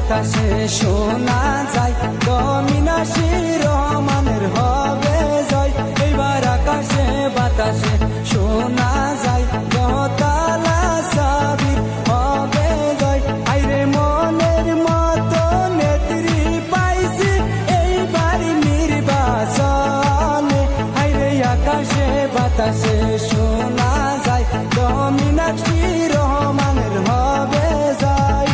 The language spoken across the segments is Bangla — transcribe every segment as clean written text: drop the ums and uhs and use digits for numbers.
বাতাসে শোনা যায় মিনাক্ষী রহমানের হবে জয়। এইবার আকাশে বাতাসে শোনা যায় তালা সাবির হবে জয়। আইরে মনের মতো নেত্রী পাইছি এইবার নির্বাচনে। আইরে আকাশে বাতাসে শোনা যায় মিনাক্ষী রহমানের হবে জয়।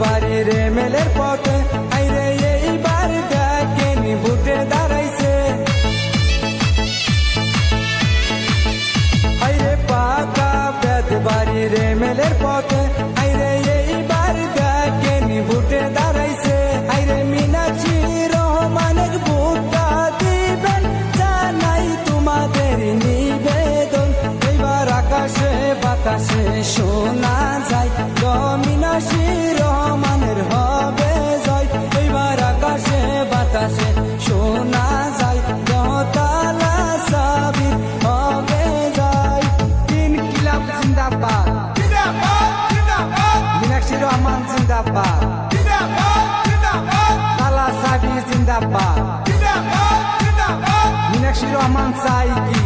বাড়ির মেলের পথে আইরে এইবার দেখেনি ভোটে দাঁড়াইছে। আইরে পাকা পেট বাড়ির মেলের পথে আইরে এইবার দেখেনি ভোটে দাঁড়াইছে। আইরে মীনাক্ষী রহমানের ভোটটা দিবেন জানাই তোমাদের নিবেদন। এইবার আকাশে বাতাসে শোনা যায় মীনাক্ষী রহমানের হবে জয়। এইবার আকাশে বাতাসে শোনা যায় তালা সাবির হবে জয়। ইনকিলাব জিন্দাবাদ, মীনাক্ষী রহমান জিন্দাবাদ, তালা সাবির জিন্দাবাদ। মীনাক্ষী রহমান চাই কি